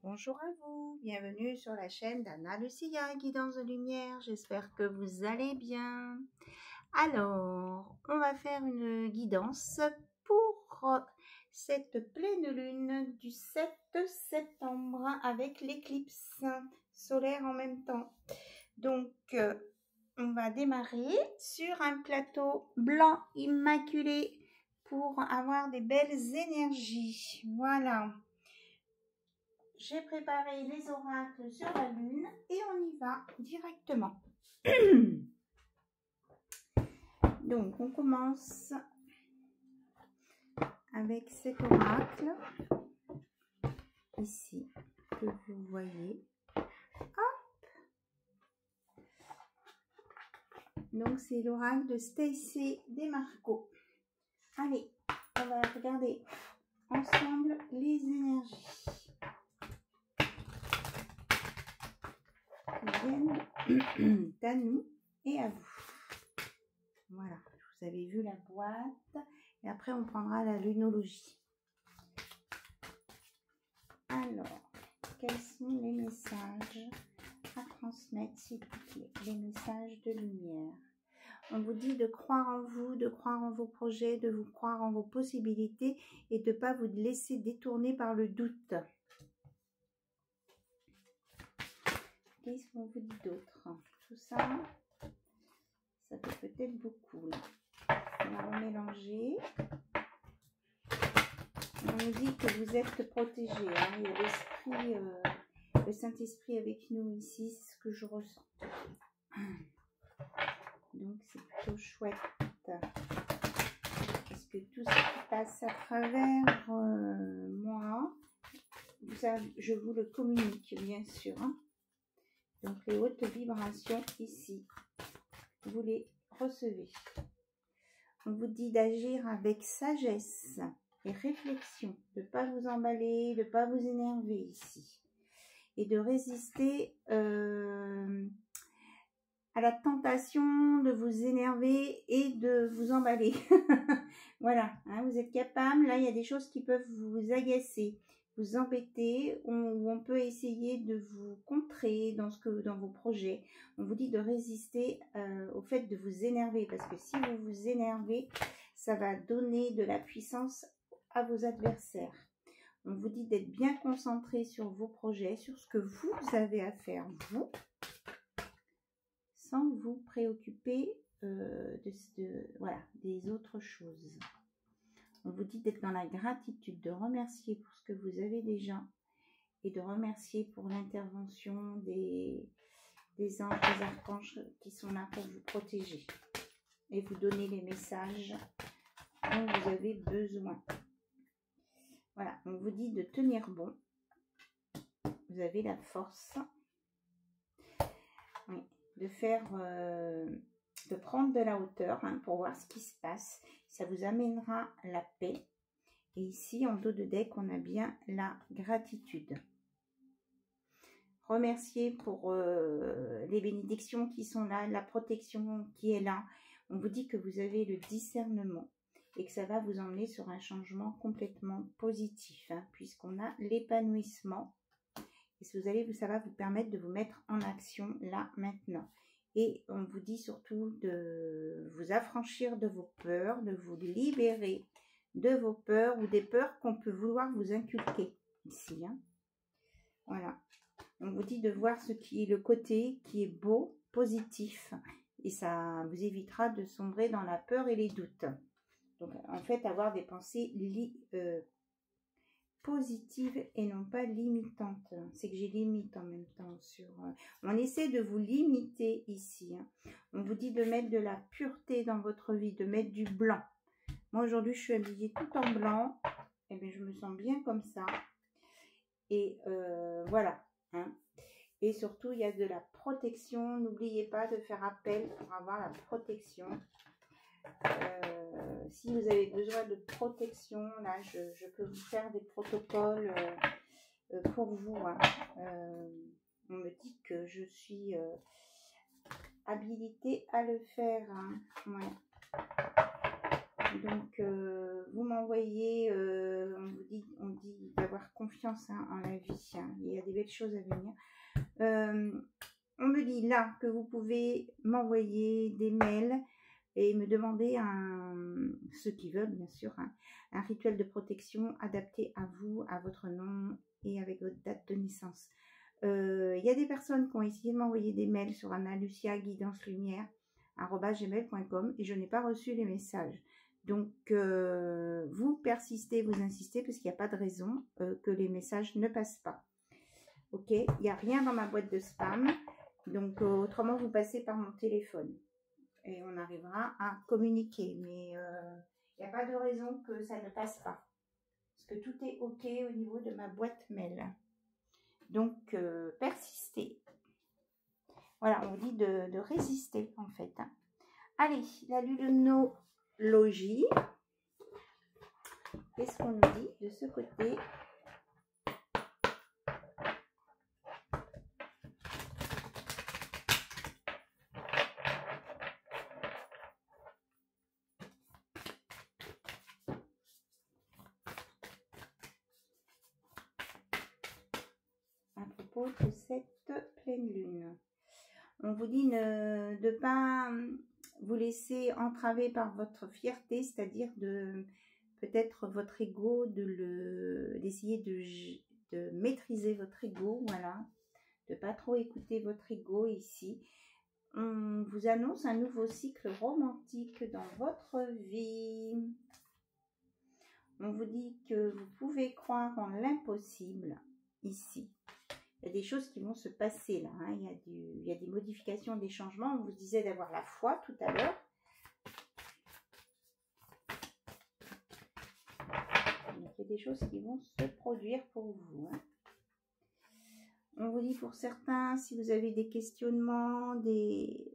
Bonjour à vous, bienvenue sur la chaîne d'Anna Lucia, guidance de lumière, j'espère que vous allez bien. Alors, on va faire une guidance pour cette pleine lune du 7 septembre avec l'éclipse solaire en même temps. Donc, on va démarrer sur un plateau blanc immaculé pour avoir des belles énergies. Voilà. J'ai préparé les oracles sur la lune et on y va directement. Donc, on commence avec cet oracle ici que vous voyez. Hop. Donc, c'est l'oracle de Stacy Demarco. Allez, on va regarder ensemble les énergies qui viennent à nous et à vous. Voilà, vous avez vu la boîte et après on prendra la lunologie. Alors, quels sont les messages à transmettre s'il vous plaît? Les messages de lumière. On vous dit de croire en vous, de croire en vos projets, de vous croire en vos possibilités et de ne pas vous laisser détourner par le doute. Qu'est-ce qu'on vous dit d'autre? Tout ça, ça fait peut-être beaucoup. Là. On va remélanger. On nous dit que vous êtes protégés. Hein. Il y a l'esprit, le Saint-Esprit avec nous ici, c'est ce que je ressens. Donc c'est plutôt chouette. Parce que tout ce qui passe à travers moi, je vous le communique bien sûr. Hein. Donc les hautes vibrations ici, vous les recevez. On vous dit d'agir avec sagesse et réflexion, de ne pas vous emballer, de ne pas vous énerver ici. Et de résister à la tentation de vous énerver et de vous emballer. Voilà, hein, vous êtes capable. Là, il y a des choses qui peuvent vous agacer, vous embêter, ou on peut essayer de vous contrer dans vos projets. On vous dit de résister au fait de vous énerver, parce que si vous vous énervez, ça va donner de la puissance à vos adversaires. On vous dit d'être bien concentré sur vos projets, sur ce que vous avez à faire, vous, sans vous préoccuper voilà, des autres choses. On vous dit d'être dans la gratitude, de remercier pour ce que vous avez déjà et de remercier pour l'intervention des anges, des archanges qui sont là pour vous protéger et vous donner les messages dont vous avez besoin. Voilà, on vous dit de tenir bon. Vous avez la force. Oui, de faire, de prendre de la hauteur hein, pour voir ce qui se passe. Ça vous amènera la paix. Et ici, en dos de deck, on a bien la gratitude. Remercier pour les bénédictions qui sont là, la protection qui est là. On vous dit que vous avez le discernement et que ça va vous emmener sur un changement complètement positif, hein, puisqu'on a l'épanouissement. Et ça va vous permettre de vous mettre en action là, maintenant. Et on vous dit surtout de vous affranchir de vos peurs, de vous libérer de vos peurs ou des peurs qu'on peut vouloir vous inculquer ici. Hein. Voilà. On vous dit de voir ce qui est le côté qui est beau, positif. Et ça vous évitera de sombrer dans la peur et les doutes. Donc, en fait, avoir des pensées positives et non pas limitantes. C'est que j'ai limite en même temps sur... on essaie de vous limiter ici. Hein. On vous dit de mettre de la pureté dans votre vie, de mettre du blanc. Moi, aujourd'hui, je suis habillée tout en blanc. Et bien, je me sens bien comme ça. Et voilà. Hein. Et surtout, il y a de la protection. N'oubliez pas de faire appel pour avoir la protection. Si vous avez besoin de protection, là, je peux vous faire des protocoles pour vous. Hein. On me dit que je suis habilitée à le faire. Hein. Ouais. Donc, vous m'envoyez, on dit d'avoir confiance en la vie. Hein. Il y a des belles choses à venir. On me dit là que vous pouvez m'envoyer des mails et me demander, ceux qui veulent bien sûr, un rituel de protection adapté à vous, à votre nom et avec votre date de naissance. Il y a des personnes qui ont essayé de m'envoyer des mails sur analucia-guidance-lumière@gmail.com et je n'ai pas reçu les messages. Donc, vous persistez, vous insistez, parce qu'il n'y a pas de raison que les messages ne passent pas. Ok, il n'y a rien dans ma boîte de spam. Donc, autrement, vous passez par mon téléphone. Et on arrivera à communiquer. Mais il n'y a pas de raison que ça ne passe pas. Parce que tout est ok au niveau de ma boîte mail. Donc, persistez. Voilà, on dit de résister, en fait. Hein. Allez, la lunologie. Qu'est-ce qu'on nous dit de ce côté? À propos de cette pleine lune. On vous dit de ne pas vous laisser entraver par votre fierté, c'est-à-dire de peut-être votre ego, d'essayer de maîtriser votre ego, voilà, de pas trop écouter votre ego ici. On vous annonce un nouveau cycle romantique dans votre vie. On vous dit que vous pouvez croire en l'impossible ici. Il y a des choses qui vont se passer là. Hein. Il y a des modifications, des changements. On vous disait d'avoir la foi tout à l'heure. Il y a des choses qui vont se produire pour vous. Hein. On vous dit pour certains, si vous avez des questionnements, des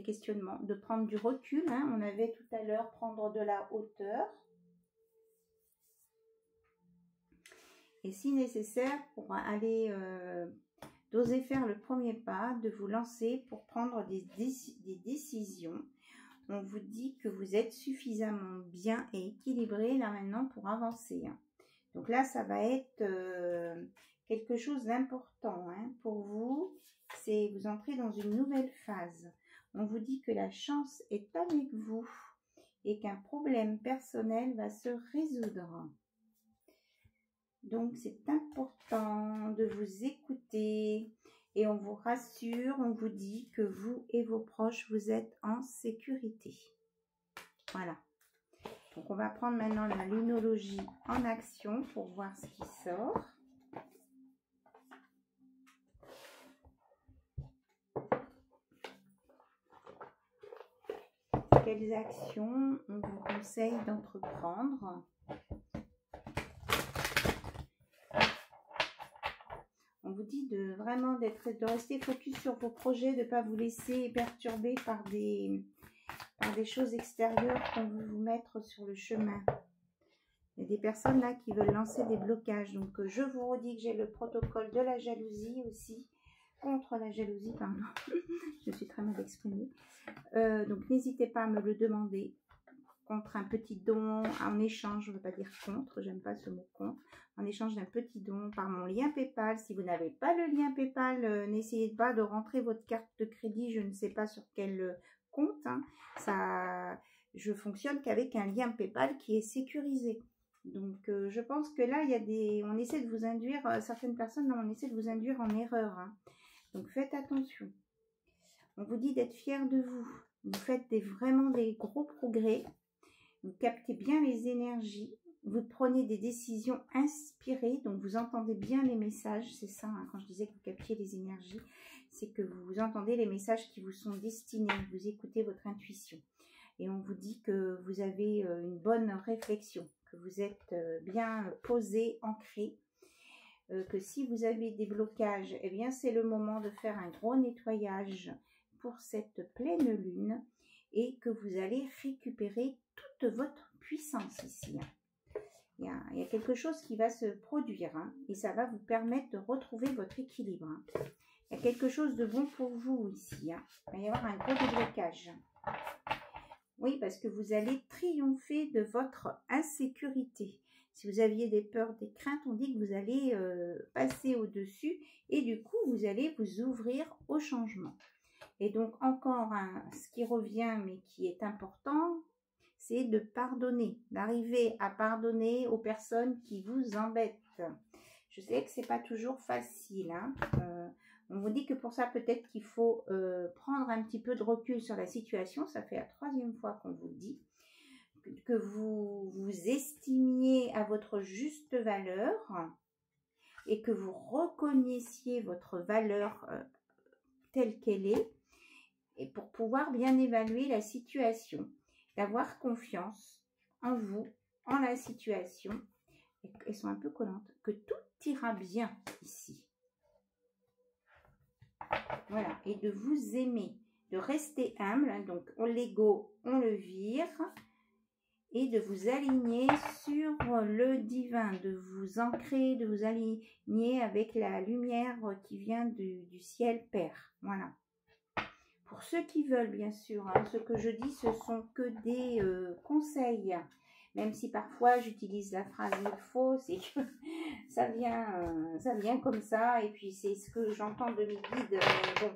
questionnements, de prendre du recul. Hein. On avait tout à l'heure prendre de la hauteur. Et si nécessaire, pour aller d'oser faire le premier pas, de vous lancer pour prendre des décisions. On vous dit que vous êtes suffisamment bien et équilibré là maintenant pour avancer. Hein. Donc là, ça va être quelque chose d'important hein, pour vous. C'est vous entrez dans une nouvelle phase. On vous dit que la chance est avec vous et qu'un problème personnel va se résoudre. Donc, c'est important de vous écouter et on vous rassure, on vous dit que vous et vos proches, vous êtes en sécurité. Voilà. Donc, on va prendre maintenant la lunologie en action pour voir ce qui sort. Quelles actions on vous conseille d'entreprendre ? On vous dit de vraiment de rester focus sur vos projets, de ne pas vous laisser perturber par des choses extérieures qu'on veut vous mettre sur le chemin. Il y a des personnes là qui veulent lancer des blocages. Donc je vous redis que j'ai le protocole de la jalousie aussi, contre la jalousie, pardon. Je suis très mal exprimée. Donc n'hésitez pas à me le demander. Contre un petit don, en échange, je ne veux pas dire contre, j'aime pas ce mot contre, en échange d'un petit don par mon lien PayPal. Si vous n'avez pas le lien PayPal, n'essayez pas de rentrer votre carte de crédit, je ne sais pas sur quel compte. Hein. Je fonctionne qu'avec un lien PayPal qui est sécurisé. Donc je pense que là, on essaie de vous induire, certaines personnes, on essaie de vous induire en erreur. Hein. Donc faites attention. On vous dit d'être fiers de vous. Vous faites vraiment des gros progrès. Vous captez bien les énergies, vous prenez des décisions inspirées, donc vous entendez bien les messages, c'est ça, hein, quand je disais que vous captiez les énergies, c'est que vous entendez les messages qui vous sont destinés, vous écoutez votre intuition. Et on vous dit que vous avez une bonne réflexion, que vous êtes bien posé, ancré, que si vous avez des blocages, eh bien c'est le moment de faire un gros nettoyage pour cette pleine lune et que vous allez récupérer toute votre puissance ici. Hein. Il y a quelque chose qui va se produire hein, et ça va vous permettre de retrouver votre équilibre. Hein. Il y a quelque chose de bon pour vous ici. Hein. Il va y avoir un gros déblocage. Oui, parce que vous allez triompher de votre insécurité. Si vous aviez des peurs, des craintes, on dit que vous allez passer au-dessus et du coup, vous allez vous ouvrir au changement. Et donc, encore ce qui revient, mais qui est important, c'est de pardonner, d'arriver à pardonner aux personnes qui vous embêtent. Je sais que c'est pas toujours facile, hein. On vous dit que pour ça, peut-être qu'il faut prendre un petit peu de recul sur la situation. Ça fait la 3e fois qu'on vous le dit. Que vous vous estimiez à votre juste valeur et que vous reconnaissiez votre valeur telle qu'elle est, et pour pouvoir bien évaluer la situation, d'avoir confiance en vous, en la situation. Elles sont un peu collantes, que tout ira bien ici. Voilà, et de vous aimer, de rester humble. Donc, l'ego, on le vire. Et de vous aligner sur le divin, de vous ancrer, de vous aligner avec la lumière qui vient du ciel Père. Voilà. Pour ceux qui veulent, bien sûr, hein, ce que je dis, ce sont que des conseils. Même si parfois j'utilise la phrase « il faut », c'est que ça vient comme ça. Et puis c'est ce que j'entends de mes guides. Mais bon,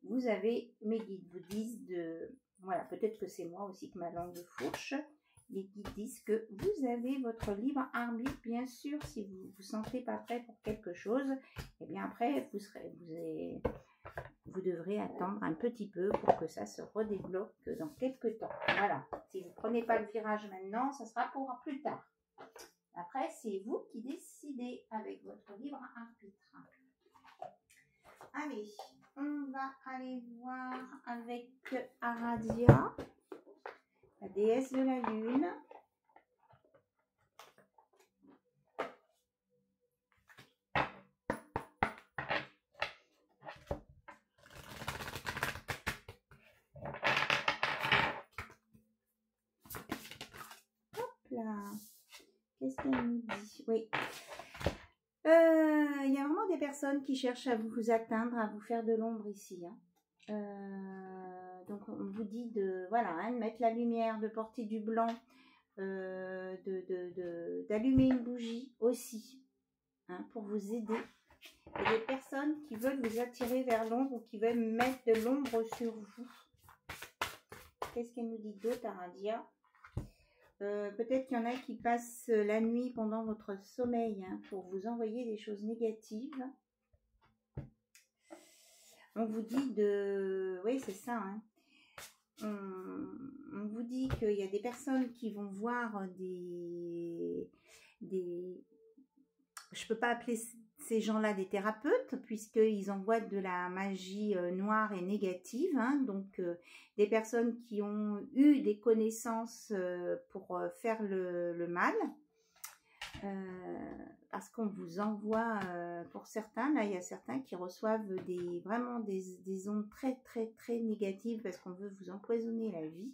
vous avez mes guides vous disent de... Voilà, peut-être que c'est moi aussi que ma langue fourche. Les guides disent que vous avez votre libre arbitre, bien sûr, si vous vous sentez pas prêt pour quelque chose. Et bien après, vous devrez attendre un petit peu pour que ça se redébloque dans quelques temps. Voilà, si vous ne prenez pas le virage maintenant, ça sera pour plus tard. Après, c'est vous qui décidez avec votre libre arbitre. Allez, on va aller voir avec Aradia, la déesse de la lune. Hop là, qu'est-ce qu'elle nous dit? Oui. Il y a vraiment des personnes qui cherchent à vous atteindre, à vous faire de l'ombre ici. Hein. Donc on vous dit de, voilà, hein, de mettre la lumière, de porter du blanc, d'allumer une bougie aussi, hein, pour vous aider. Il y a des personnes qui veulent vous attirer vers l'ombre ou qui veulent mettre de l'ombre sur vous. Qu'est-ce qu'elle nous dit d'autre, Aradia? Peut-être qu'il y en a qui passent la nuit pendant votre sommeil, hein, pour vous envoyer des choses négatives. On vous dit de... Oui, c'est ça. Hein. On vous dit qu'il y a des personnes qui vont voir des... Je ne peux pas appeler ces gens-là des thérapeutes, puisqu'ils envoient de la magie noire et négative. Hein, donc, des personnes qui ont eu des connaissances pour faire le mal. Parce qu'on vous envoie, pour certains, là, il y a certains qui reçoivent vraiment des ondes très, très, très négatives parce qu'on veut vous empoisonner la vie.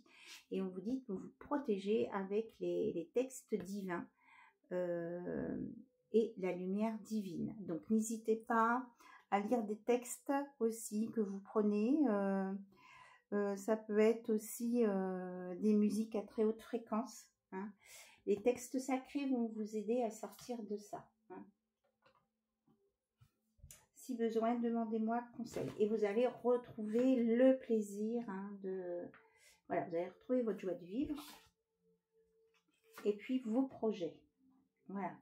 Et on vous dit que vous vous protégez avec les textes divins. Et la lumière divine. Donc n'hésitez pas à lire des textes aussi que vous prenez. Ça peut être aussi des musiques à très haute fréquence. Hein. Les textes sacrés vont vous aider à sortir de ça. Hein. Si besoin, demandez-moi conseil. Et vous allez retrouver le plaisir Voilà, vous allez retrouver votre joie de vivre. Et puis vos projets. Voilà.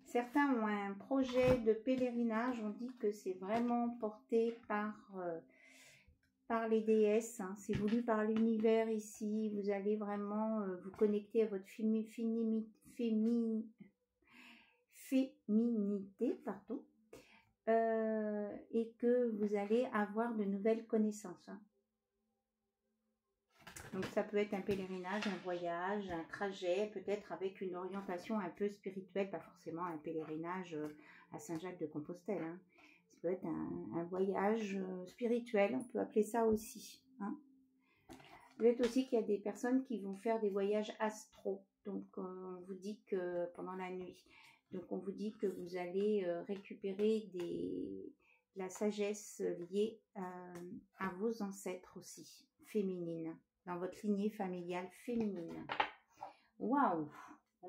Certains ont un projet de pèlerinage, on dit que c'est vraiment porté par les déesses, hein. C'est voulu par l'univers ici, vous allez vraiment vous connecter à votre féminité, pardon, et que vous allez avoir de nouvelles connaissances. Hein. Donc ça peut être un pèlerinage, un voyage, un trajet, peut-être avec une orientation un peu spirituelle, pas forcément un pèlerinage à Saint-Jacques-de-Compostelle. Hein. Ça peut être un voyage spirituel, on peut appeler ça aussi. Hein. Peut-être aussi qu'il y a des personnes qui vont faire des voyages astro, donc on vous dit que pendant la nuit, donc on vous dit que vous allez récupérer la sagesse liée à vos ancêtres aussi, féminines, dans votre lignée familiale féminine. Waouh!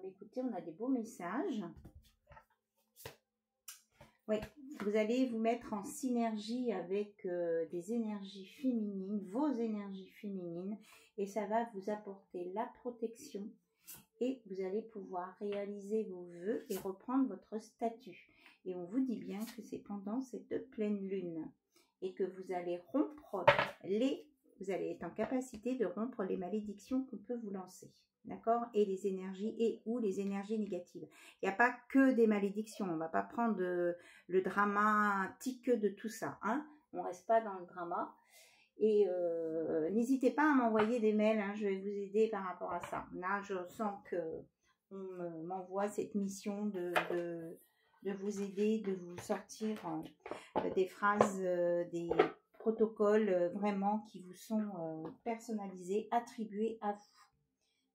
Écoutez, on a des beaux messages. Oui, vous allez vous mettre en synergie avec des énergies féminines, vos énergies féminines, et ça va vous apporter la protection et vous allez pouvoir réaliser vos vœux et reprendre votre statut. Et on vous dit bien que c'est pendant cette pleine lune et que vous allez vous allez être en capacité de rompre les malédictions qu'on peut vous lancer. D'accord? Et les énergies ou les énergies négatives. Il n'y a pas que des malédictions. On ne va pas prendre le dramatique de tout ça. Hein? On ne reste pas dans le drama. Et n'hésitez pas à m'envoyer des mails. Hein, je vais vous aider par rapport à ça. Là, je sens qu'on m'envoie cette mission de vous aider, de vous sortir des phrases, des protocoles vraiment qui vous sont personnalisés, attribués à vous.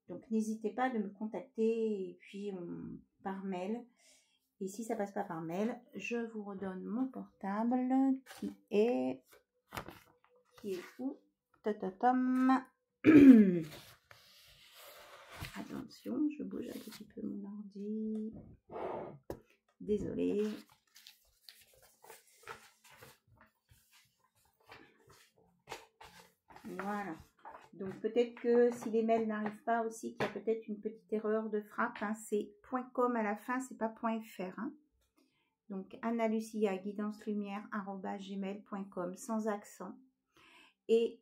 Donc, n'hésitez pas de me contacter et puis par mail. Et si ça passe pas par mail, je vous redonne mon portable qui est où? Tatatam. Attention, je bouge un petit peu mon ordi. Désolée. Voilà. Donc peut-être que si les mails n'arrivent pas aussi, qu'il y a peut-être une petite erreur de frappe. Hein, c'est .com à la fin, c'est pas .fr. Hein. Donc Anna-Lucia, guidancelumière@gmail.com sans accent. Et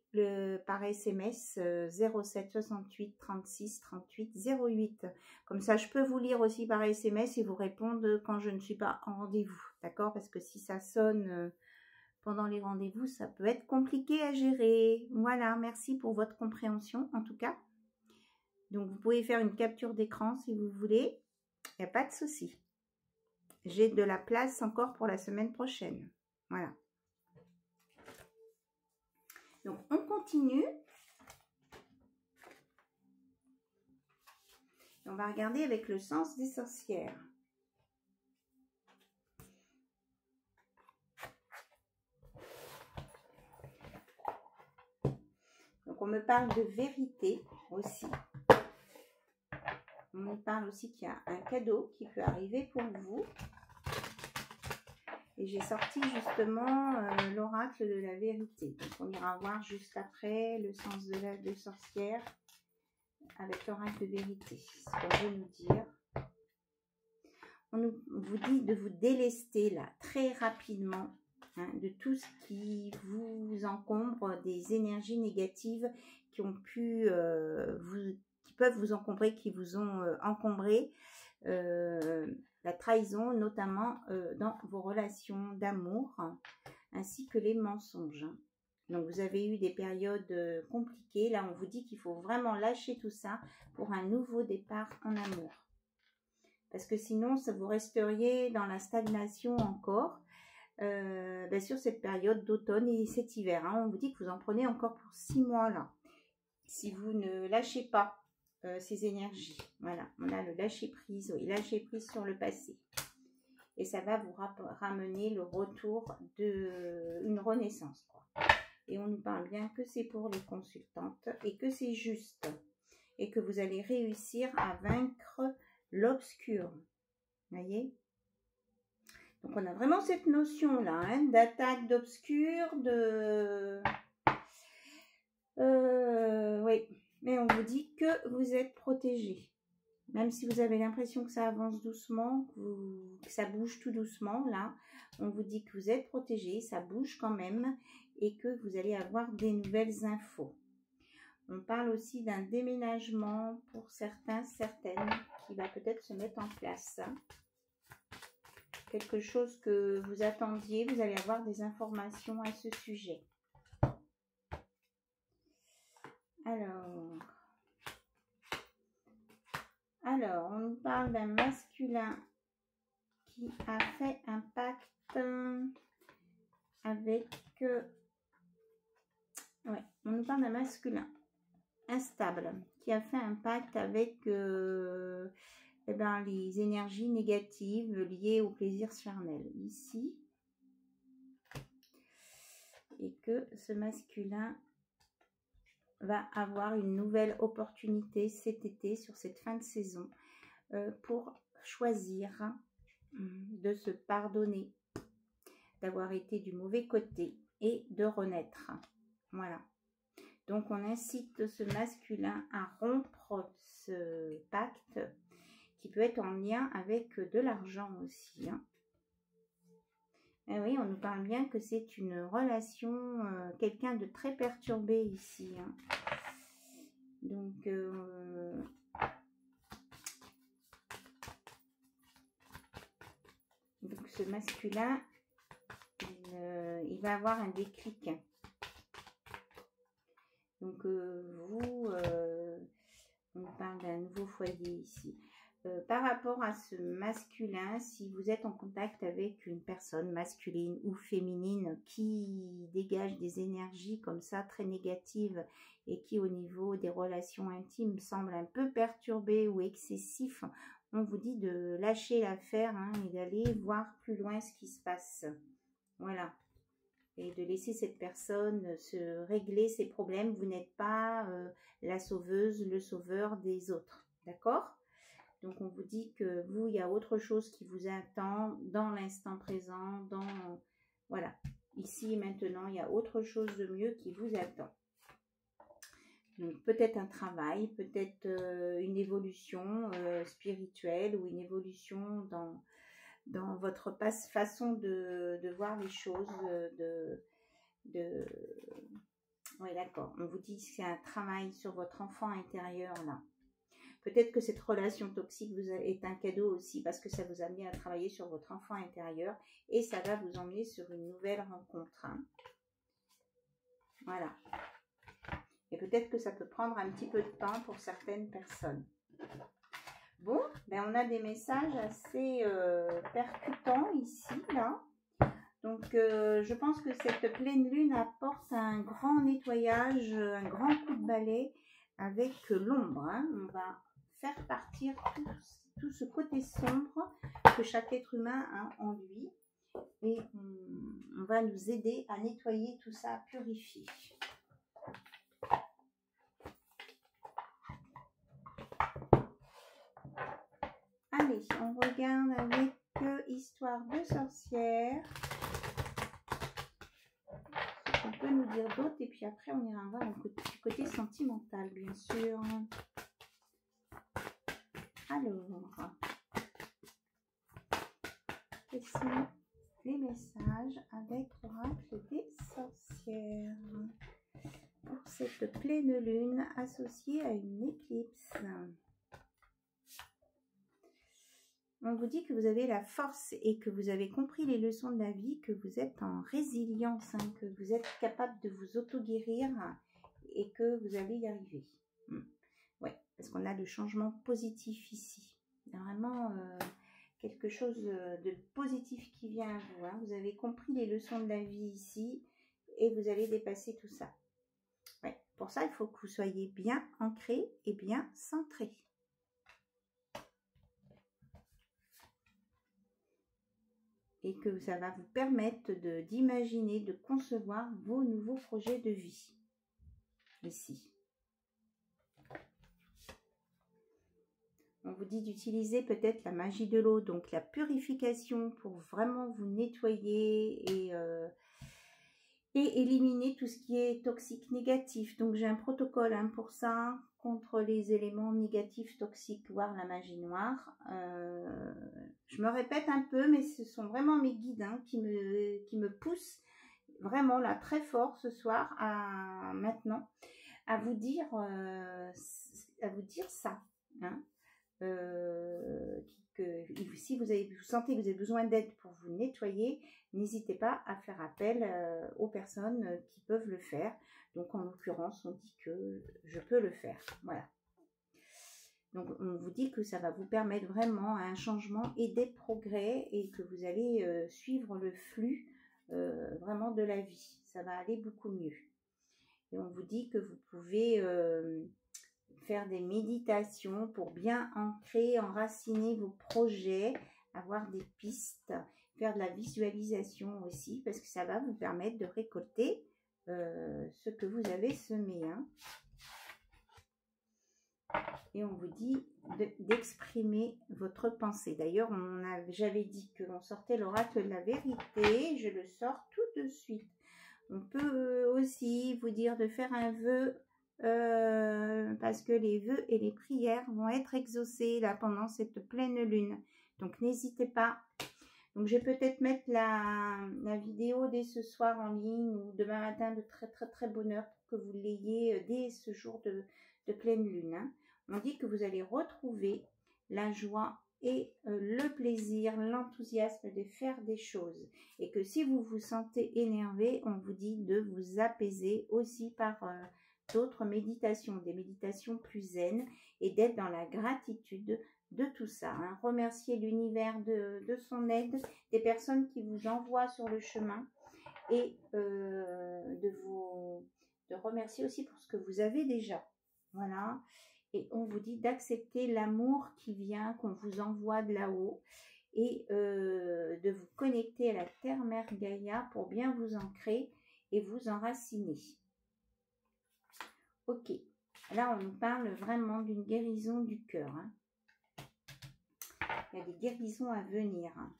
par SMS 07 68 36 38 08. Comme ça, je peux vous lire aussi par SMS et vous répondre quand je ne suis pas en rendez-vous. D'accord? Parce que si ça sonne pendant les rendez-vous, ça peut être compliqué à gérer. Voilà, merci pour votre compréhension en tout cas. Donc, vous pouvez faire une capture d'écran si vous voulez. Il n'y a pas de souci. J'ai de la place encore pour la semaine prochaine. Voilà. Donc, on continue. Et on va regarder avec le sens des sorcières. Donc, on me parle de vérité aussi. On me parle aussi qu'il y a un cadeau qui peut arriver pour vous. Et j'ai sorti justement l'oracle de la vérité. Donc, on ira voir juste après le sens de sorcière avec l'oracle de vérité. Ce qu'on veut nous dire. On vous dit de vous délester là très rapidement hein, de tout ce qui vous encombre, des énergies négatives qui ont pu qui peuvent vous encombrer, qui vous ont encombré. La trahison, notamment dans vos relations d'amour, ainsi que les mensonges. Donc, vous avez eu des périodes compliquées. Là, on vous dit qu'il faut vraiment lâcher tout ça pour un nouveau départ en amour. Parce que sinon, ça vous resteriez dans la stagnation encore sur cette période d'automne et cet hiver. Hein. On vous dit que vous en prenez encore pour 6 mois là. Si vous ne lâchez pas ces énergies. Voilà, on a le lâcher prise, oui, lâcher prise sur le passé. Et ça va vous ramener le retour d'une renaissance. Quoi. Et on nous parle bien que c'est pour les consultantes et que c'est juste. Et que vous allez réussir à vaincre l'obscur. Vous voyez? Donc on a vraiment cette notion là, hein, d'attaque, d'obscur, oui. Mais on vous dit que vous êtes protégé. Même si vous avez l'impression que ça avance doucement, que ça bouge tout doucement, là, on vous dit que vous êtes protégé, ça bouge quand même et que vous allez avoir des nouvelles infos. On parle aussi d'un déménagement pour certains, certaines, qui va peut-être se mettre en place. Quelque chose que vous attendiez, vous allez avoir des informations à ce sujet. Alors, on nous parle d'un masculin qui a fait un pacte avec... on nous parle d'un masculin instable qui a fait un pacte avec les énergies négatives liées au plaisir charnel. Ici, et que ce masculin va avoir une nouvelle opportunité cet été, sur cette fin de saison, pour choisir de se pardonner, d'avoir été du mauvais côté et de renaître. Voilà. Donc, on incite ce masculin à rompre ce pacte qui peut être en lien avec de l'argent aussi. Et oui, on nous parle bien que c'est une relation, quelqu'un de très perturbé ici. Donc, ce masculin, il va avoir un déclic. Donc, on parle d'un nouveau foyer ici. Par rapport à ce masculin, si vous êtes en contact avec une personne masculine ou féminine qui dégage des énergies comme ça, très négatives, et qui au niveau des relations intimes semble un peu perturbé ou excessif, on vous dit de lâcher l'affaire et d'aller voir plus loin ce qui se passe. Voilà. Et de laisser cette personne se régler ses problèmes. Vous n'êtes pas la sauveuse, le sauveur des autres. D'accord ? Donc, on vous dit que vous, il y a autre chose qui vous attend dans l'instant présent, voilà, ici et maintenant, il y a autre chose de mieux qui vous attend. Donc, peut-être un travail, peut-être une évolution spirituelle ou une évolution dans votre façon de voir les choses, oui, d'accord. On vous dit que c'est un travail sur votre enfant intérieur, là. Peut-être que cette relation toxique est un cadeau aussi parce que ça vous a amené à travailler sur votre enfant intérieur et ça va vous emmener sur une nouvelle rencontre. Voilà. Et peut-être que ça peut prendre un petit peu de temps pour certaines personnes. Bon, ben on a des messages assez percutants ici, là. Donc, je pense que cette pleine lune apporte un grand nettoyage, un grand coup de balai avec l'ombre. On va faire partir tout ce côté sombre que chaque être humain a en lui. Et on va nous aider à nettoyer tout ça, à purifier. Allez, on regarde avec Histoire de sorcière. On peut nous dire d'autres et puis après on ira voir du côté sentimental, bien sûr. Alors, voici les messages avec l'oracle des sorcières pour cette pleine lune associée à une éclipse. On vous dit que vous avez la force et que vous avez compris les leçons de la vie, que vous êtes en résilience, que vous êtes capable de vous auto-guérir et que vous allez y arriver. Ouais, parce qu'on a le changement positif ici. Il y a vraiment quelque chose de positif qui vient à vous. Vous avez compris les leçons de la vie ici et vous allez dépasser tout ça. Ouais, pour ça, il faut que vous soyez bien ancré et bien centré. Et que ça va vous permettre d'imaginer, de concevoir vos nouveaux projets de vie. Ici. On vous dit d'utiliser peut-être la magie de l'eau, donc la purification pour vraiment vous nettoyer et éliminer tout ce qui est toxique négatif. Donc j'ai un protocole pour ça, contre les éléments négatifs toxiques, voire la magie noire. Je me répète un peu, mais ce sont vraiment mes guides qui me poussent vraiment là très fort ce soir maintenant à vous dire ça. Si vous sentez que vous avez besoin d'aide pour vous nettoyer, n'hésitez pas à faire appel aux personnes qui peuvent le faire. Donc en l'occurrence, on dit que je peux le faire. Voilà. Donc on vous dit que ça va vous permettre vraiment un changement et des progrès et que vous allez suivre le flux vraiment de la vie. Ça va aller beaucoup mieux. Et on vous dit que vous pouvez faire des méditations pour bien ancrer, enraciner vos projets avoir des pistes, faire de la visualisation aussi, parce que ça va vous permettre de récolter ce que vous avez semé. Hein. Et on vous dit d'exprimer votre pensée. D'ailleurs, j'avais dit que l'on sortait l'oracle de la vérité. Je le sors tout de suite. On peut aussi vous dire de faire un vœu parce que les vœux et les prières vont être exaucés là pendant cette pleine lune. Donc, n'hésitez pas. Donc, je vais peut-être mettre la vidéo dès ce soir en ligne ou demain matin de très bonne heure pour que vous l'ayez dès ce jour de pleine lune. Hein. On dit que vous allez retrouver la joie et le plaisir, l'enthousiasme de faire des choses. Et que si vous vous sentez énervé, on vous dit de vous apaiser aussi par d'autres méditations, des méditations plus zen et d'être dans la gratitude de tout ça. Hein. Remercier l'univers de son aide, des personnes qui vous envoient sur le chemin et de remercier aussi pour ce que vous avez déjà. Voilà. Et on vous dit d'accepter l'amour qui vient, qu'on vous envoie de là-haut et de vous connecter à la Terre-Mère Gaïa pour bien vous ancrer et vous enraciner. Ok, là on nous parle vraiment d'une guérison du cœur. Hein. Il y a des guérisons à venir. Hein.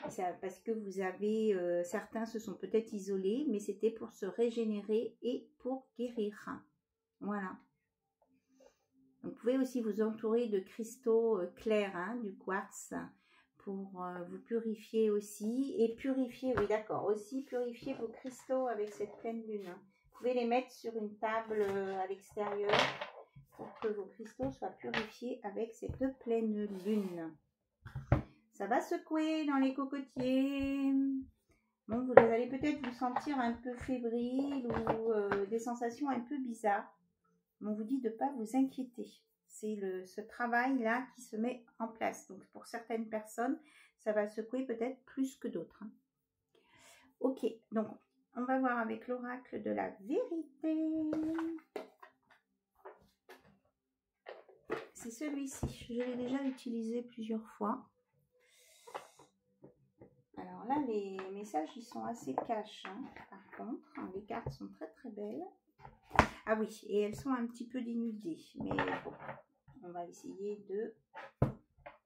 Ça, parce que vous avez, certains se sont peut-être isolés, mais c'était pour se régénérer et pour guérir. Hein. Voilà. Vous pouvez aussi vous entourer de cristaux clairs, hein, du quartz, pour vous purifier aussi. Et purifier, oui d'accord, aussi purifier vos cristaux avec cette pleine lune. Hein. Vous pouvez les mettre sur une table à l'extérieur pour que vos cristaux soient purifiés avec cette pleine lune. Ça va secouer dans les cocotiers. Bon, vous allez peut-être vous sentir un peu fébrile ou des sensations un peu bizarres. On vous dit de ne pas vous inquiéter. C'est ce travail-là qui se met en place. Donc, pour certaines personnes, ça va secouer peut-être plus que d'autres. Hein. Ok, donc, on va voir avec l'oracle de la vérité. C'est celui-ci. Je l'ai déjà utilisé plusieurs fois. Alors là, les messages, ils sont assez cash. Hein, par contre, les cartes sont très belles. Ah oui, et elles sont un petit peu dénudées, mais bon, on va essayer de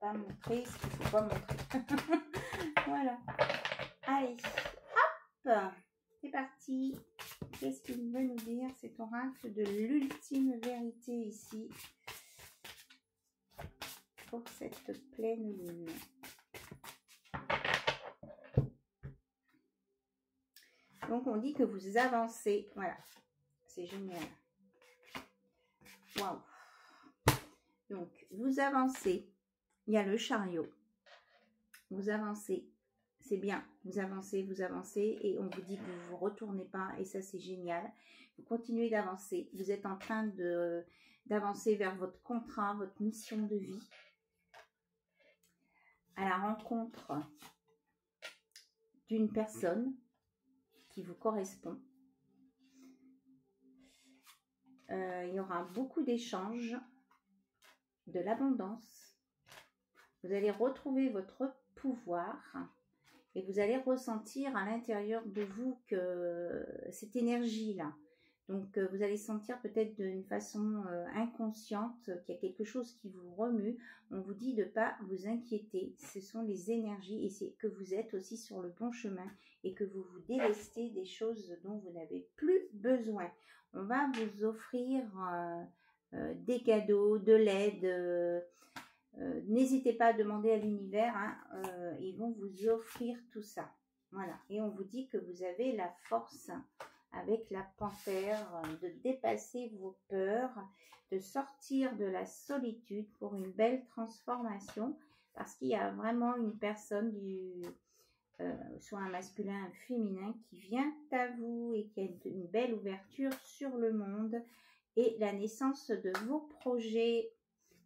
pas montrer ce qu'il ne faut pas montrer. Voilà. Allez, hop, c'est parti. Qu'est-ce qu'il veut nous dire cet oracle de l'ultime vérité ici pour cette pleine lune? Donc on dit que vous avancez, voilà. C'est génial. Waouh. Donc, vous avancez. Il y a le chariot. Vous avancez. C'est bien. Vous avancez et on vous dit que vous ne vous retournez pas et ça, c'est génial. Vous continuez d'avancer. Vous êtes en train d'avancer vers votre contrat, votre mission de vie. À la rencontre d'une personne qui vous correspond. Il y aura beaucoup d'échanges, de l'abondance. Vous allez retrouver votre pouvoir et vous allez ressentir à l'intérieur de vous que cette énergie-là. Donc, vous allez sentir peut-être d'une façon inconsciente qu'il y a quelque chose qui vous remue. On vous dit de ne pas vous inquiéter. Ce sont les énergies et c'est que vous êtes aussi sur le bon chemin et que vous vous délestez des choses dont vous n'avez plus besoin. On va vous offrir des cadeaux, de l'aide. N'hésitez pas à demander à l'univers. Hein, ils vont vous offrir tout ça. Voilà. Et on vous dit que vous avez la force avec la panthère de dépasser vos peurs, de sortir de la solitude pour une belle transformation. Parce qu'il y a vraiment une personne soit un masculin, un féminin, qui vient à vous et qui a une belle ouverture sur le monde et la naissance de vos projets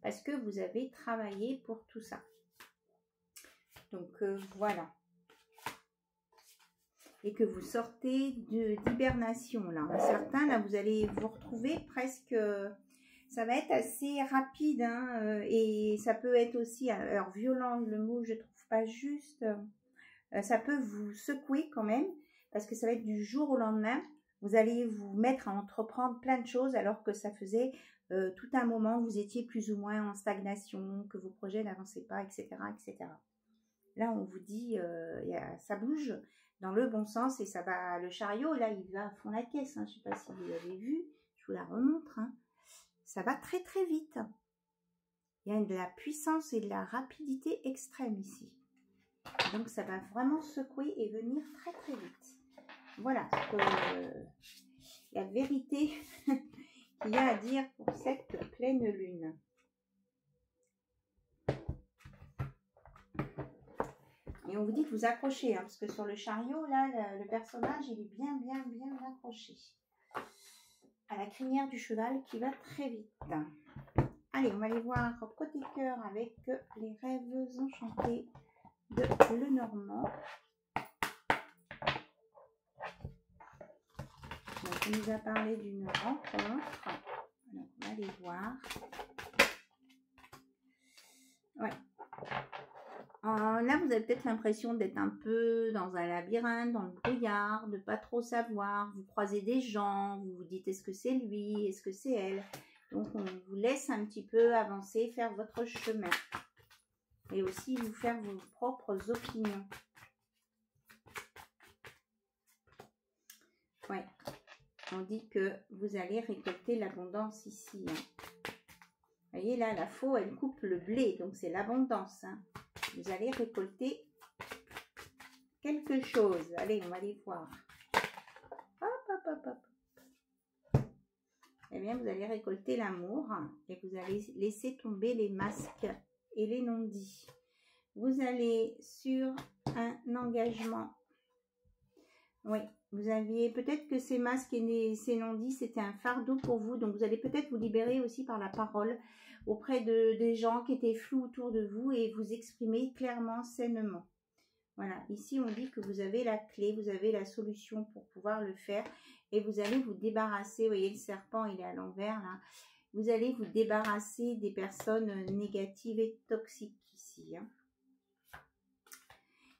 parce que vous avez travaillé pour tout ça. Donc voilà. Et que vous sortez d'hibernation là. Certains là, vous allez vous retrouver presque Ça va être assez rapide, hein, et ça peut être aussi, alors violent, le mot je trouve pas juste, ça peut vous secouer quand même, parce que ça va être du jour au lendemain, vous allez vous mettre à entreprendre plein de choses alors que ça faisait tout un moment, vous étiez plus ou moins en stagnation, que vos projets n'avançaient pas, etc., etc. Là, on vous dit, ça bouge dans le bon sens et ça va, le chariot, là, il va à fond la caisse, hein, je ne sais pas si vous l'avez vu, je vous la remontre, hein. Ça va très très vite. Il y a de la puissance et de la rapidité extrême ici. Donc ça va vraiment secouer et venir très très vite. Voilà la vérité qu'il y a à dire pour cette pleine lune. Et on vous dit de vous accrocher, hein, parce que sur le chariot, là, le personnage, il est bien accroché à la crinière du cheval qui va très vite. Allez, on va aller voir côté cœur avec les rêves enchantés de Lenormand. Donc, on nous a parlé d'une rencontre. Alors, on va aller voir. Ouais. Là, vous avez peut-être l'impression d'être un peu dans un labyrinthe, dans le brouillard, de pas trop savoir. Vous croisez des gens, vous vous dites est-ce que c'est lui, est-ce que c'est elle. Donc, on vous laisse un petit peu avancer, faire votre chemin. Et aussi vous faire vos propres opinions. Ouais. On dit que vous allez récolter l'abondance ici. Hein. Vous voyez là, la faux, elle coupe le blé, donc c'est l'abondance. Hein. Vous allez récolter quelque chose. Allez, on va aller voir. Hop. Eh bien, vous allez récolter l'amour et vous allez laisser tomber les masques et les non-dits. Vous allez sur un engagement. Oui, vous aviez peut-être que ces masques et ces non-dits, c'était un fardeau pour vous. Donc, vous allez peut-être vous libérer aussi par la parole auprès des gens qui étaient flous autour de vous et vous exprimer clairement, sainement. Voilà, ici, on dit que vous avez la clé, vous avez la solution pour pouvoir le faire. Et vous allez vous débarrasser, vous voyez, le serpent, il est à l'envers, là. Vous allez vous débarrasser des personnes négatives et toxiques ici, hein.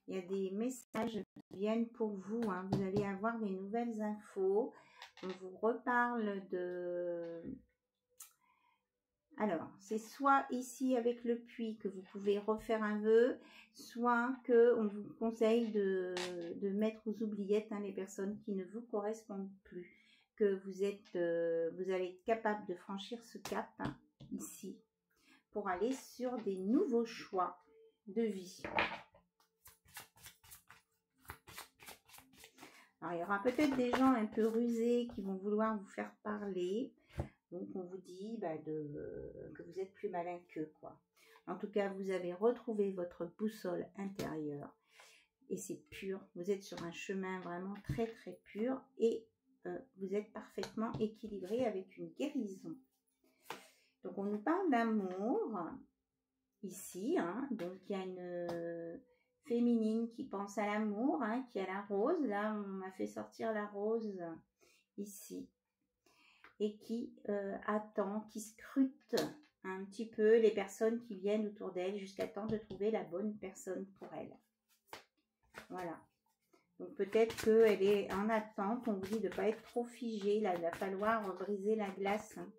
Il y a des messages qui viennent pour vous. Hein. Vous allez avoir des nouvelles infos. On vous reparle de... Alors, c'est soit ici avec le puits que vous pouvez refaire un vœu, soit qu'on vous conseille de mettre aux oubliettes, hein, les personnes qui ne vous correspondent plus. Que vous allez être capable de franchir ce cap, hein, ici, pour aller sur des nouveaux choix de vie. Alors, il y aura peut-être des gens un peu rusés qui vont vouloir vous faire parler. Donc, on vous dit que vous êtes plus malin qu'eux, quoi. En tout cas, vous avez retrouvé votre boussole intérieure. Et c'est pur. Vous êtes sur un chemin vraiment très, très pur. Et vous êtes parfaitement équilibré avec une guérison. Donc, on nous parle d'amour. Ici, hein. Donc, il y a une... féminine qui pense à l'amour, hein, qui a la rose. Là, on m'a fait sortir la rose ici. Et qui attend, qui scrute un petit peu les personnes qui viennent autour d'elle jusqu'à temps de trouver la bonne personne pour elle. Voilà. Donc peut-être qu'elle est en attente. On vous dit de ne pas être trop figé. Là, il va falloir briser la glace. Hein.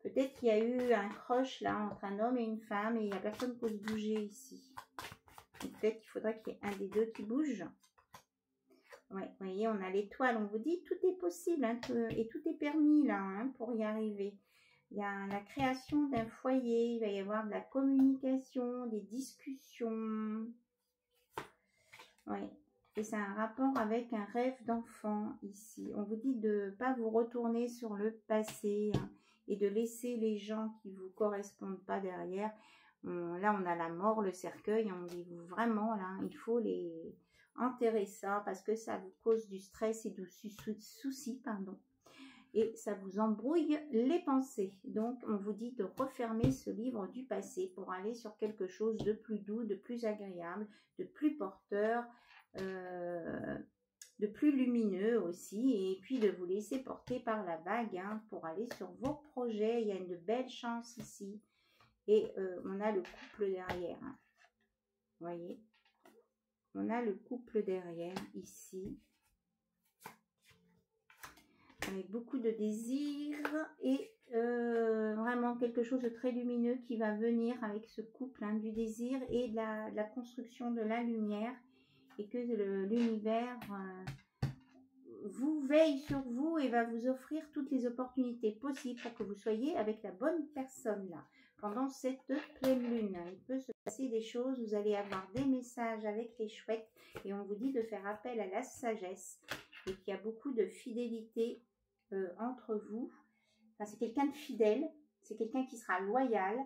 Peut-être qu'il y a eu un crush là entre un homme et une femme et il n'y a personne pour se bouger ici. Peut-être qu'il faudra qu'il y ait un des deux qui bouge. Ouais, vous voyez, on a l'étoile. On vous dit tout est possible, hein, et tout est permis là, hein, pour y arriver. Il y a la création d'un foyer, il va y avoir de la communication, des discussions. Oui, et c'est un rapport avec un rêve d'enfant ici. On vous dit de ne pas vous retourner sur le passé, hein, et de laisser les gens qui ne vous correspondent pas derrière. Là, on a la mort, le cercueil. On dit vraiment, là, il faut les enterrer ça parce que ça vous cause du stress et du souci, pardon. Et ça vous embrouille les pensées. Donc, on vous dit de refermer ce livre du passé pour aller sur quelque chose de plus doux, de plus agréable, de plus porteur. de plus lumineux aussi, et puis de vous laisser porter par la vague hein, pour aller sur vos projets. Il y a une belle chance ici, et on a le couple derrière. Hein. Vous voyez, on a le couple derrière ici, avec beaucoup de désir et vraiment quelque chose de très lumineux qui va venir avec ce couple hein, du désir et de la construction de la lumière, et que l'univers vous veille sur vous et va vous offrir toutes les opportunités possibles pour que vous soyez avec la bonne personne là. Pendant cette pleine lune, il peut se passer des choses, vous allez avoir des messages avec les chouettes, et on vous dit de faire appel à la sagesse, et qu'il y a beaucoup de fidélité entre vous. Enfin, c'est quelqu'un de fidèle, c'est quelqu'un qui sera loyal,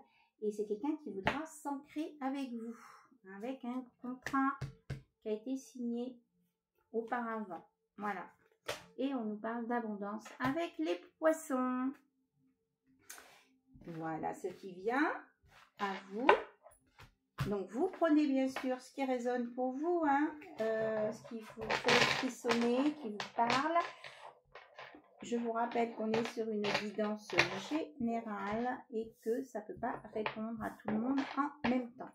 et c'est quelqu'un qui voudra s'ancrer avec vous, avec un contrat qui a été signé auparavant. Voilà. Et on nous parle d'abondance avec les poissons. Voilà ce qui vient à vous. Donc, vous prenez bien sûr ce qui résonne pour vous, hein, ce qui vous fait frissonner, qui vous parle. Je vous rappelle qu'on est sur une guidance générale et que ça ne peut pas répondre à tout le monde en même temps.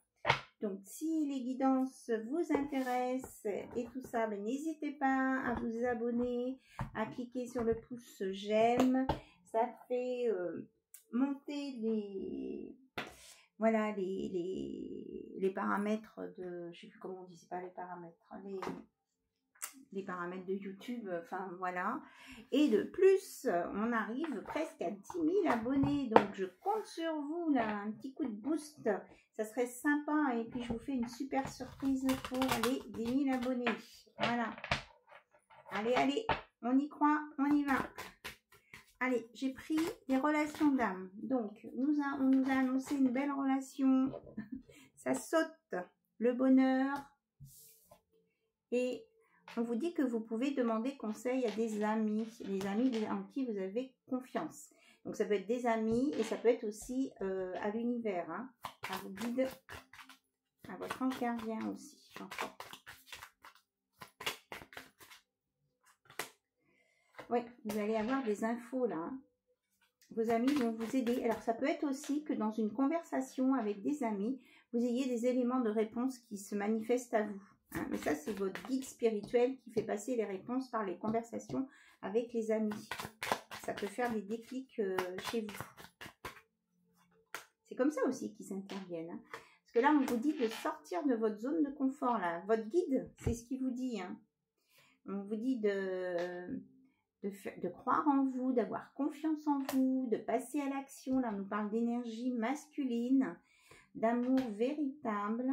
Donc, si les guidances vous intéressent et tout ça, n'hésitez pas à vous abonner, à cliquer sur le pouce j'aime. Ça fait monter les paramètres de, je sais plus comment on dit, c'est pas les paramètres, les paramètres de YouTube, enfin voilà. Et de plus, on arrive presque à 10 000 abonnés, donc je compte sur vous là, un petit coup de boost, ça serait sympa, et puis je vous fais une super surprise pour les 10 000 abonnés. Voilà. Allez, allez, on y croit, on y va. Allez, j'ai pris les relations d'âme. Donc, on nous a annoncé une belle relation. Ça saute le bonheur. Et on vous dit que vous pouvez demander conseil à des amis en qui vous avez confiance. Donc, ça peut être des amis et ça peut être aussi à l'univers, hein, à vos guides, à votre ange gardien aussi. Oui, vous allez avoir des infos là. Hein. Vos amis vont vous aider. Alors, ça peut être aussi que dans une conversation avec des amis, vous ayez des éléments de réponse qui se manifestent à vous. Hein. Mais ça, c'est votre guide spirituel qui fait passer les réponses par les conversations avec les amis. Ça peut faire des déclics chez vous. C'est comme ça aussi qu'ils interviennent. Hein. Parce que là, on vous dit de sortir de votre zone de confort. Là. Votre guide, c'est ce qu'il vous dit. Hein. On vous dit de croire en vous, d'avoir confiance en vous, de passer à l'action. Là, on nous parle d'énergie masculine, d'amour véritable,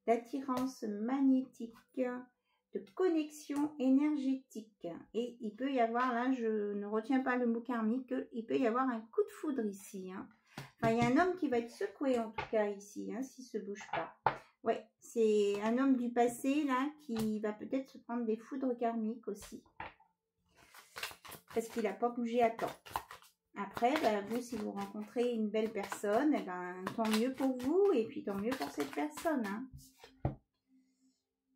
d'attirance magnétique, de connexion énergétique. Et il peut y avoir, là, je ne retiens pas le mot karmique, il peut y avoir un coup de foudre ici. Hein. Enfin, il y a un homme qui va être secoué, en tout cas, ici, hein, s'il ne se bouge pas. Ouais, c'est un homme du passé, là, qui va peut-être se prendre des foudres karmiques aussi. Parce qu'il n'a pas bougé à temps. Après, vous, si vous rencontrez une belle personne, tant mieux pour vous et puis tant mieux pour cette personne. Hein.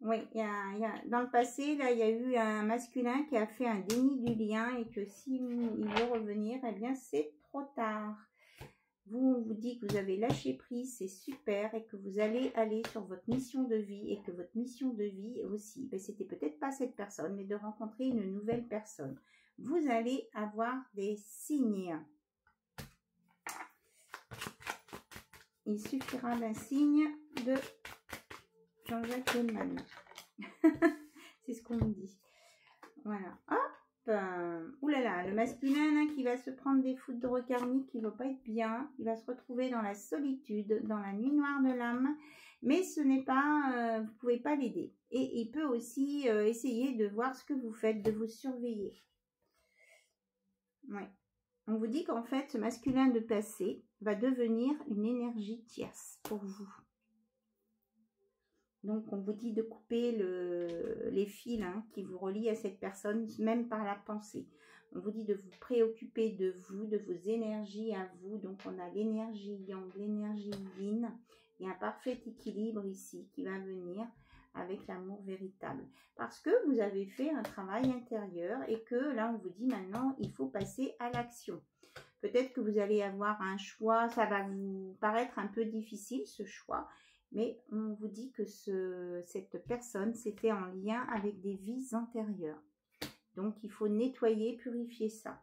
Oui, dans le passé, là, il y a eu un masculin qui a fait un déni du lien et que s'il veut revenir, eh bien, c'est trop tard. Vous, on vous dit que vous avez lâché prise, c'est super, et que vous allez aller sur votre mission de vie, et que votre mission de vie aussi, c'était peut-être pas cette personne, mais de rencontrer une nouvelle personne. Vous allez avoir des signes. Il suffira d'un signe de Jean-Jacques Goldman. C'est ce qu'on me dit. Voilà. Hop. Ouh là là, le masculin là, qui va se prendre des foudres karmiques, qui ne va pas être bien. Il va se retrouver dans la solitude, dans la nuit noire de l'âme. Mais ce n'est pas, vous ne pouvez pas l'aider. Et il peut aussi essayer de voir ce que vous faites, de vous surveiller. Ouais. On vous dit qu'en fait, ce masculin de passé va devenir une énergie tierce pour vous. Donc, on vous dit de couper les fils hein, qui vous relient à cette personne, même par la pensée. On vous dit de vous préoccuper de vous, de vos énergies à vous. Donc, on a l'énergie yang, l'énergie yin. Il y a un parfait équilibre ici qui va venir avec l'amour véritable. Parce que vous avez fait un travail intérieur et que là, on vous dit maintenant, il faut passer à l'action. Peut-être que vous allez avoir un choix, ça va vous paraître un peu difficile ce choix, mais on vous dit que cette personne, c'était en lien avec des vies antérieures. Donc, il faut nettoyer, purifier ça.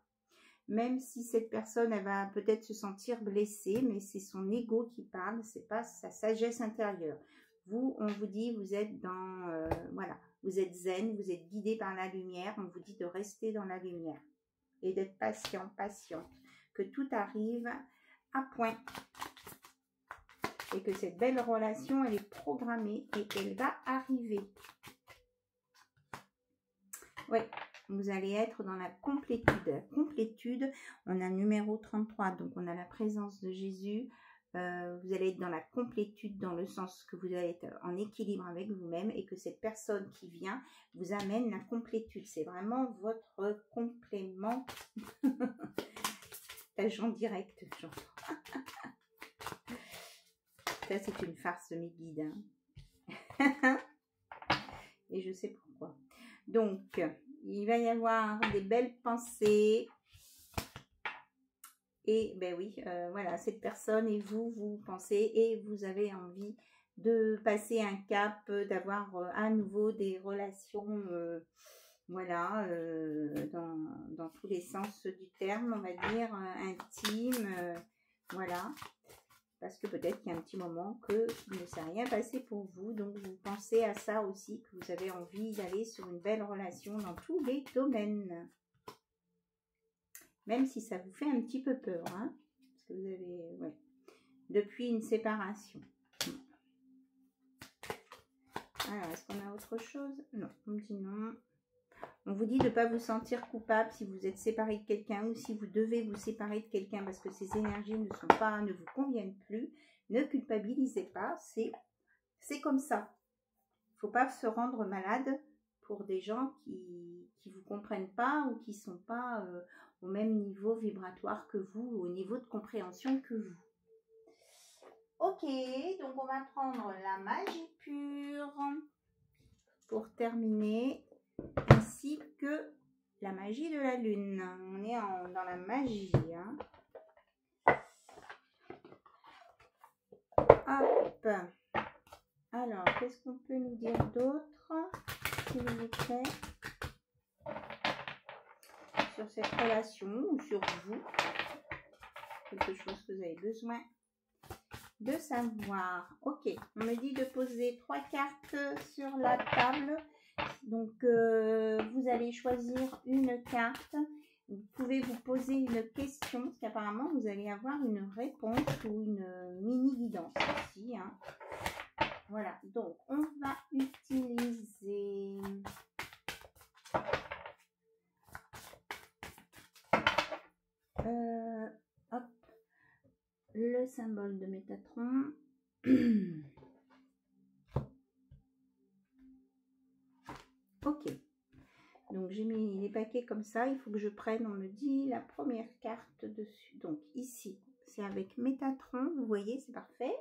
Même si cette personne, elle va peut-être se sentir blessée, mais c'est son ego qui parle, c'est pas sa sagesse intérieure. Vous, on vous dit, vous êtes dans, voilà, vous êtes zen, vous êtes guidé par la lumière, on vous dit de rester dans la lumière et d'être patient, patiente, que tout arrive à point et que cette belle relation, elle est programmée et qu'elle va arriver. Oui. Vous allez être dans la complétude. La complétude, on a le numéro 33, donc on a la présence de Jésus. Vous allez être dans la complétude dans le sens que vous allez être en équilibre avec vous-même et que cette personne qui vient vous amène la complétude. C'est vraiment votre complément. L'agent direct, j'entends. Ça, c'est une farce, mes guides. Hein. Et je sais pourquoi. Donc, il va y avoir des belles pensées. Et ben oui, voilà, cette personne et vous pensez et vous avez envie de passer un cap, d'avoir à nouveau des relations, voilà, dans tous les sens du terme, on va dire, intimes, voilà. Parce que peut-être qu'il y a un petit moment qu'il ne s'est rien passé pour vous. Donc, vous pensez à ça aussi, que vous avez envie d'aller sur une belle relation dans tous les domaines. Même si ça vous fait un petit peu peur. Hein, parce que vous avez... Ouais, depuis une séparation. Alors, est-ce qu'on a autre chose? Non, on me dit non. On vous dit de ne pas vous sentir coupable si vous êtes séparé de quelqu'un ou si vous devez vous séparer de quelqu'un parce que ces énergies ne vous conviennent plus. Ne culpabilisez pas, c'est comme ça. Il ne faut pas se rendre malade pour des gens qui ne vous comprennent pas ou qui ne sont pas au même niveau vibratoire que vous, au niveau de compréhension que vous. Ok, donc on va prendre la magie pure pour terminer. Ainsi que la magie de la lune. On est dans la magie. Hein. Hop. Alors, qu'est-ce qu'on peut nous dire d'autre, s'il vous plaît, sur cette relation ou sur vous? Quelque chose que vous avez besoin de savoir. Ok, on me dit de poser 3 cartes sur la table. Donc, vous allez choisir une carte. Vous pouvez vous poser une question, parce qu'apparemment, vous allez avoir une réponse ou une mini-guidance ici. Hein. Voilà, donc, on va utiliser... hop, le symbole de Métatron. Ok, donc j'ai mis les paquets comme ça, il faut que je prenne, on me dit, la première carte dessus. Donc ici, c'est avec Métatron, vous voyez, c'est parfait.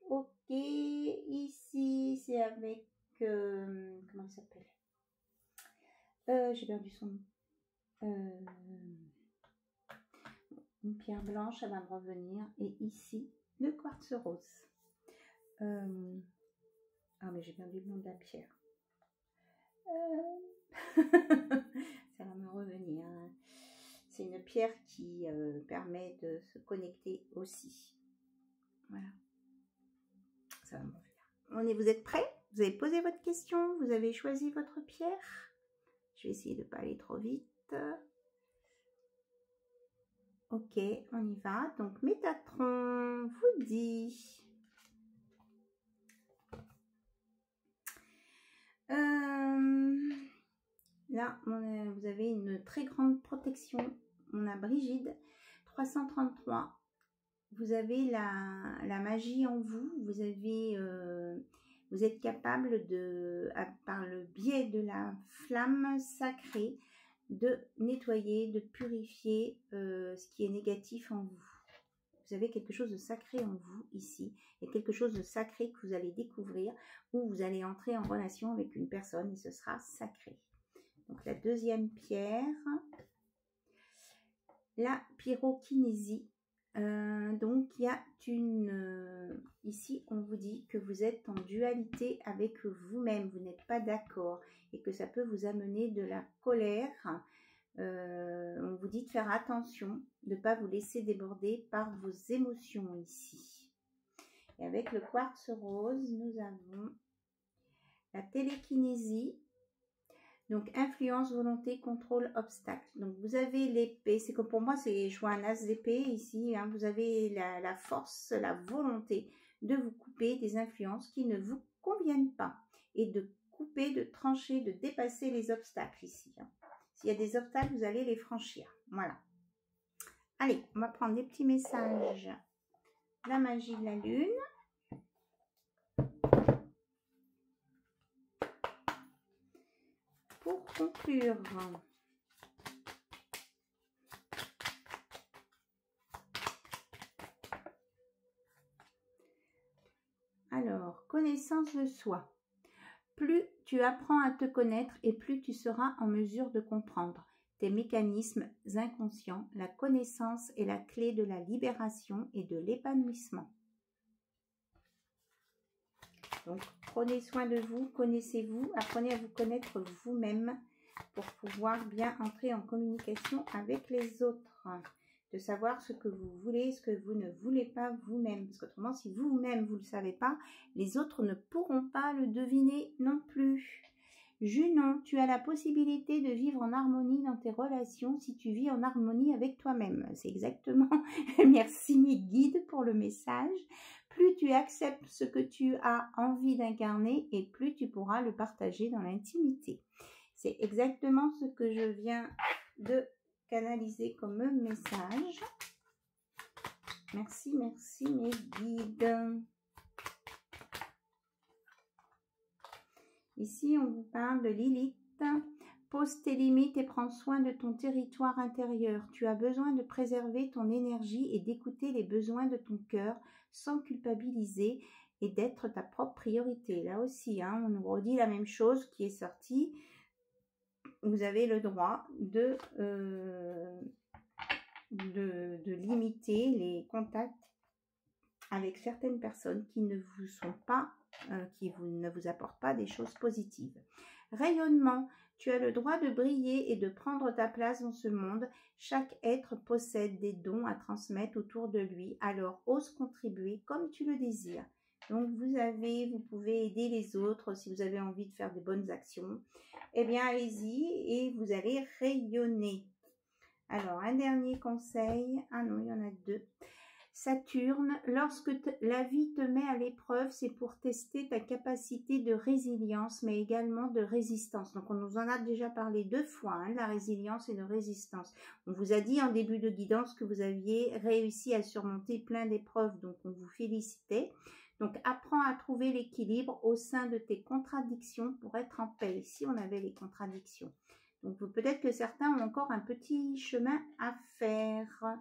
Ok, ici, c'est avec, comment ça s'appelle? J'ai perdu son nom. Une pierre blanche, elle va me revenir. Et ici, le quartz rose. Ah, mais j'ai perdu le nom de la pierre. Ça va me revenir. C'est une pierre qui permet de se connecter aussi. Voilà. Ça va me revenir. Vous êtes prêts? Vous avez posé votre question? Vous avez choisi votre pierre? Je vais essayer de ne pas aller trop vite. Ok, on y va. Donc, Métatron vous dit... Là, vous avez une très grande protection. On a Brigide, 333. Vous avez la magie en vous. Vous avez, vous êtes capable de, par le biais de la flamme sacrée, de nettoyer, de purifier ce qui est négatif en vous. Vous avez quelque chose de sacré en vous ici. Il y a quelque chose de sacré que vous allez découvrir, où vous allez entrer en relation avec une personne et ce sera sacré. Donc la deuxième pierre, la pyrokinésie. Donc il y a ici on vous dit que vous êtes en dualité avec vous-même, vous n'êtes pas d'accord et que ça peut vous amener de la colère. On vous dit de faire attention, de ne pas vous laisser déborder par vos émotions ici. Et avec le quartz rose, nous avons la télékinésie. Donc, influence, volonté, contrôle, obstacle. Donc, vous avez l'épée. C'est comme pour moi, je vois un as d'épée ici. Hein. Vous avez la force, la volonté de vous couper des influences qui ne vous conviennent pas. Et de couper, de trancher, de dépasser les obstacles ici. Hein. S'il y a des obstacles, vous allez les franchir. Voilà. Allez, on va prendre des petits messages. La magie de la lune. Pour conclure, alors, connaissance de soi. Plus tu apprends à te connaître et plus tu seras en mesure de comprendre tes mécanismes inconscients. La connaissance est la clé de la libération et de l'épanouissement. Donc, prenez soin de vous, connaissez-vous, apprenez à vous connaître vous-même pour pouvoir bien entrer en communication avec les autres. De savoir ce que vous voulez, ce que vous ne voulez pas vous-même. Parce qu'autrement, si vous-même, vous ne le savez pas, les autres ne pourront pas le deviner non plus. Junon, tu as la possibilité de vivre en harmonie dans tes relations si tu vis en harmonie avec toi-même. C'est exactement, merci mes guides pour le message. Plus tu acceptes ce que tu as envie d'incarner et plus tu pourras le partager dans l'intimité. C'est exactement ce que je viens de canaliser comme message. Merci, merci mes guides. Ici, on vous parle de Lilith. Pose tes limites et prends soin de ton territoire intérieur. Tu as besoin de préserver ton énergie et d'écouter les besoins de ton cœur sans culpabiliser et d'être ta propre priorité. Là aussi, hein, on nous redit la même chose qui est sortie. Vous avez le droit de limiter les contacts avec certaines personnes qui ne vous sont pas, ne vous apportent pas des choses positives. Rayonnement, tu as le droit de briller et de prendre ta place dans ce monde. Chaque être possède des dons à transmettre autour de lui, alors ose contribuer comme tu le désires. Donc vous pouvez aider les autres si vous avez envie de faire des bonnes actions. Eh bien allez-y et vous allez rayonner. Alors un dernier conseil, ah non il y en a deux. Saturne, lorsque la vie te met à l'épreuve, c'est pour tester ta capacité de résilience, mais également de résistance. Donc, on nous en a déjà parlé 2 fois, hein, de la résilience et de résistance. On vous a dit en début de guidance que vous aviez réussi à surmonter plein d'épreuves, donc on vous félicitait. Donc, apprends à trouver l'équilibre au sein de tes contradictions pour être en paix. Ici, on avait les contradictions. Donc, peut-être que certains ont encore un petit chemin à faire.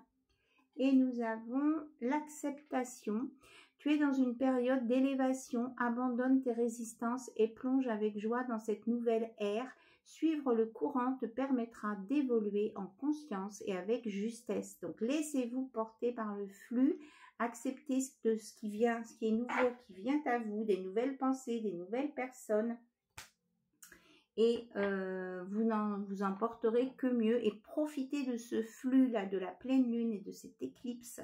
Et nous avons l'acceptation. Tu es dans une période d'élévation, abandonne tes résistances et plonge avec joie dans cette nouvelle ère. Suivre le courant te permettra d'évoluer en conscience et avec justesse. Donc laissez-vous porter par le flux, acceptez ce qui est nouveau, qui vient à vous, des nouvelles pensées, des nouvelles personnes. Et vous n'en porterez que mieux et profitez de ce flux-là, de la pleine lune et de cette éclipse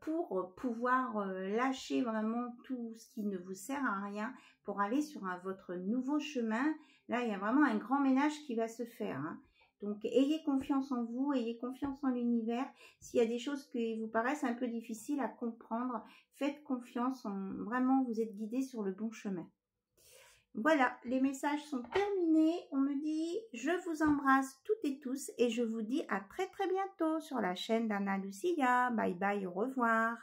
pour pouvoir lâcher vraiment tout ce qui ne vous sert à rien pour aller sur votre nouveau chemin. Là, il y a vraiment un grand ménage qui va se faire. Hein. Donc, ayez confiance en vous, ayez confiance en l'univers. S'il y a des choses qui vous paraissent un peu difficiles à comprendre, faites confiance, vraiment vous êtes guidés sur le bon chemin. Voilà, les messages sont terminés. On me dit, je vous embrasse toutes et tous et je vous dis à très très bientôt sur la chaîne d'Anna Lucia. Bye bye, au revoir.